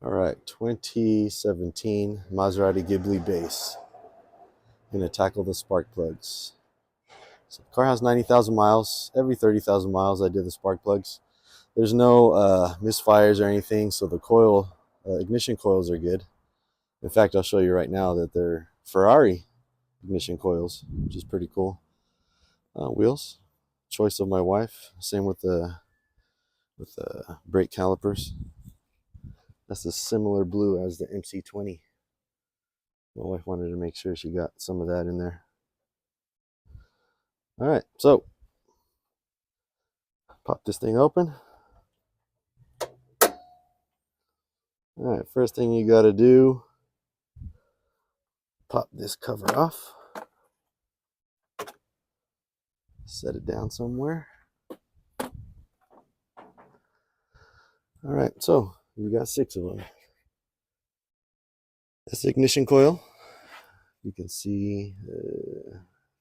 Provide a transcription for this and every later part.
All right, 2017 Maserati Ghibli base. I'm gonna tackle the spark plugs. So the car has 90,000 miles. Every 30,000 miles, I did the spark plugs. There's no misfires or anything, so the coil, ignition coils are good. In fact, I'll show you right now that they're Ferrari ignition coils, which is pretty cool. Wheels, choice of my wife. Same with the brake calipers. That's a similar blue as the MC20. My wife wanted to make sure she got some of that in there. All right, so pop this thing open. All right, first thing you got to do, pop this cover off. Set it down somewhere. All right, so we got 6 of them. This ignition coil, you can see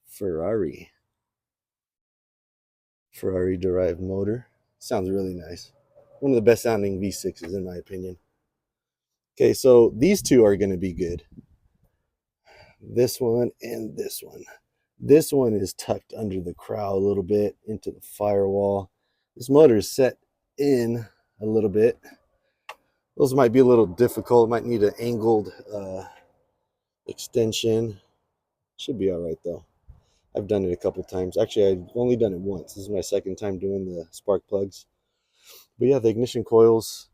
Ferrari derived motor. Sounds really nice. One of the best sounding V6s in my opinion. Okay, so these two are going to be good. This one and this one. This one is tucked under the crow a little bit into the firewall. This motor is set in a little bit. Those might be a little difficult. Might need an angled extension. Should be all right though. I've done it a couple times. Actually, I've only done it once. This is my second time doing the spark plugs. But yeah, the ignition coils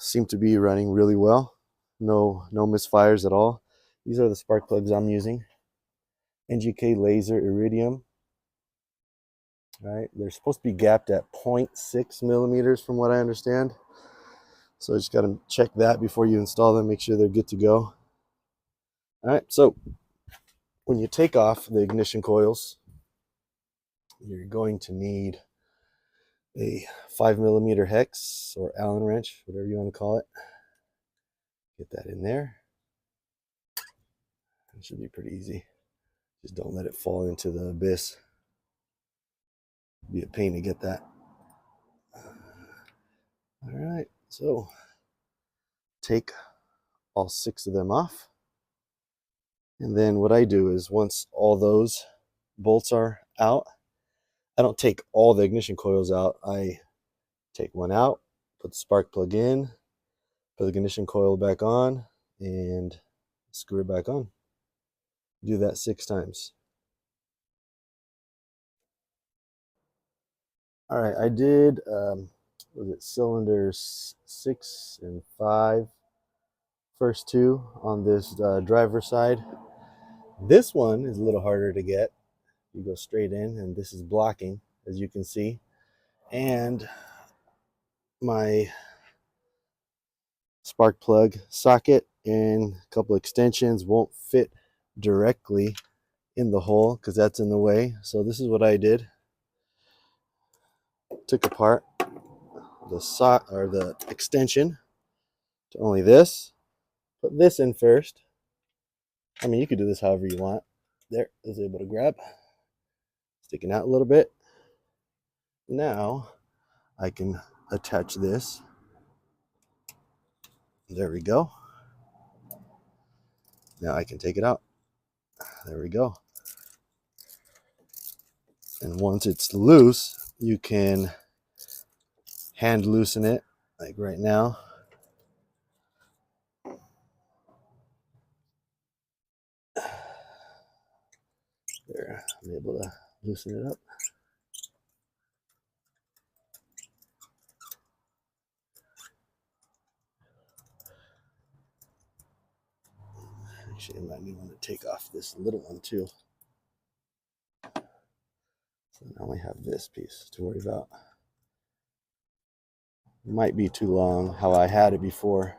seem to be running really well. No misfires at all. These are the spark plugs I'm using. NGK laser iridium. All right, they're supposed to be gapped at 0.6 millimeters from what I understand. So I just got to check that before you install them, make sure they're good to go. All right, so when you take off the ignition coils, you're going to need a 5mm hex or Allen wrench, whatever you want to call it. Get that in there. It should be pretty easy. Just don't let it fall into the abyss. It'd be a pain to get that. All right, so take all 6 of them off. And then what I do is once all those bolts are out, I don't take all the ignition coils out. I take one out, put the spark plug in, put the ignition coil back on, and screw it back on. Do that 6 times. All right, I did, was it cylinders 6 and 5, first 2 on this driver's side. This one is a little harder to get. You go straight in, and this is blocking, as you can see. And my spark plug socket and a couple extensions won't fit directly in the hole because that's in the way. So this is what I did. Took apart the extension to only this. Put this in first. I mean, you could do this however you want. There, I was able to grab. Sticking out a little bit. Now I can attach this. There we go. Now I can take it out. There we go. And once it's loose, you can hand loosen it, like right now. There, I'm able to loosen it up. Actually, I might want to take off this little one too. So I only have this piece to worry about. It might be too long how I had it before.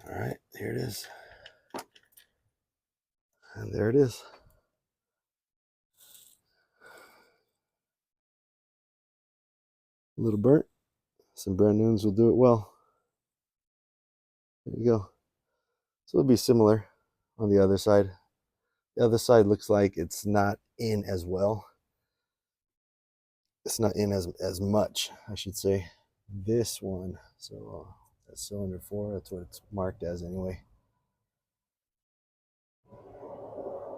All right, here it is. And there it is. A little burnt. Some brand new ones will do it well. There you go. So it'll be similar on the other side. The other side looks like it's not in as well. It's not in as much, I should say. This one, so that's cylinder 4. That's what it's marked as anyway.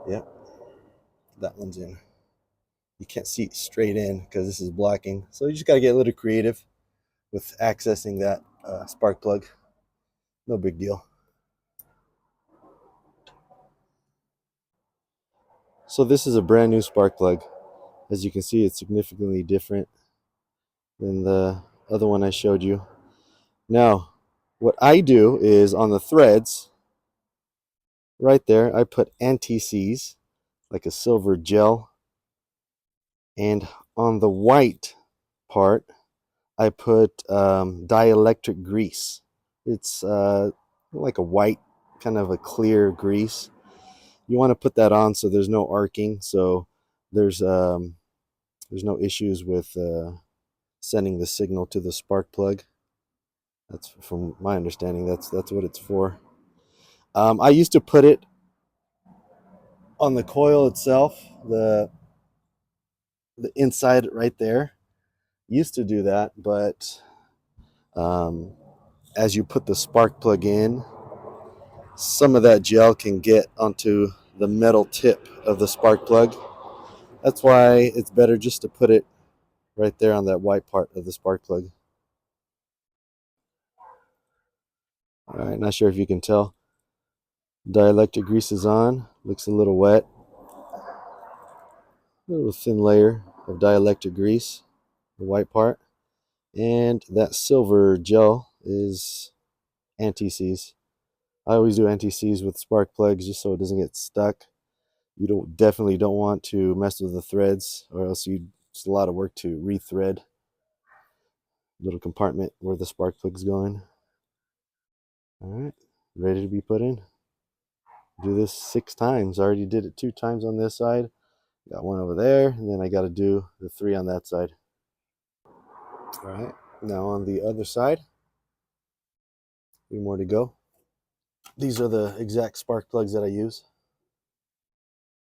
Yep, that one's in. You can't see straight in because this is blocking. So you just got to get a little creative with accessing that spark plug. No big deal. So this is a brand new spark plug. As you can see, it's significantly different than the other one I showed you. Now, what I do is on the threads, right there, I put anti-seize, like a silver gel. And on the white part, I put dielectric grease. It's like a white, kind of a clear grease. You want to put that on so there's no arcing, so there's no issues with sending the signal to the spark plug. That's from my understanding. That's what it's for. I used to put it on the coil itself, the inside right there. Used to do that, but um, as you put the spark plug in, some of that gel can get onto the metal tip of the spark plug. That's why it's better just to put it right there on that white part of the spark plug. All right, not sure if you can tell. Dielectric grease is on. Looks a little wet. A little thin layer of dielectric grease, the white part. And that silver gel is anti-seize. I always do anti-seize with spark plugs just so it doesn't get stuck. You definitely don't want to mess with the threads, or else it's a lot of work to rethread the little compartment where the spark plug's going. All right, ready to be put in. Do this 6 times. I already did it 2 times on this side. Got one over there, and then I got to do the 3 on that side. All right, now on the other side, 3 more to go. These are the exact spark plugs that I use.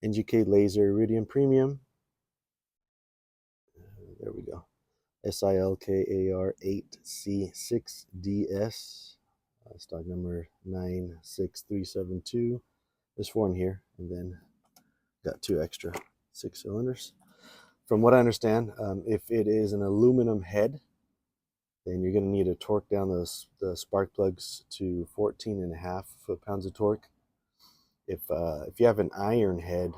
NGK Laser Iridium Premium. There we go. SILKAR8C6DS. Stock number 96372. There's 4 in here, and then got 2 extra 6 cylinders. From what I understand, if it is an aluminum head, then you're going to need to torque down the spark plugs to 14.5 foot-pounds of torque. If you have an iron head,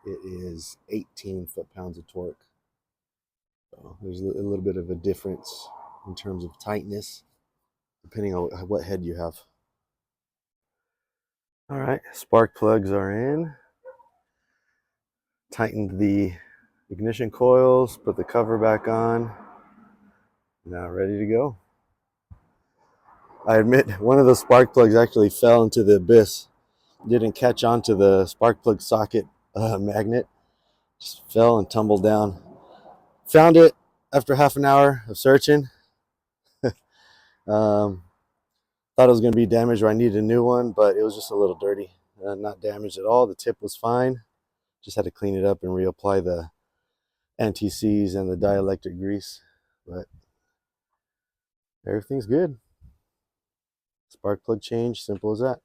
it is 18 foot-pounds of torque. So there's a little bit of a difference in terms of tightness, depending on what head you have. All right, spark plugs are in. Tightened the ignition coils, put the cover back on. Now ready to go. I admit one of the spark plugs actually fell into the abyss. Didn't catch onto the spark plug socket magnet. Just fell and tumbled down. Found it after half an hour of searching. um, Thought it was going to be damaged or I needed a new one, but it was just a little dirty. Not damaged at all. The tip was fine. Just had to clean it up and reapply the anti-seize and the dielectric grease. But everything's good. Spark plug change, simple as that.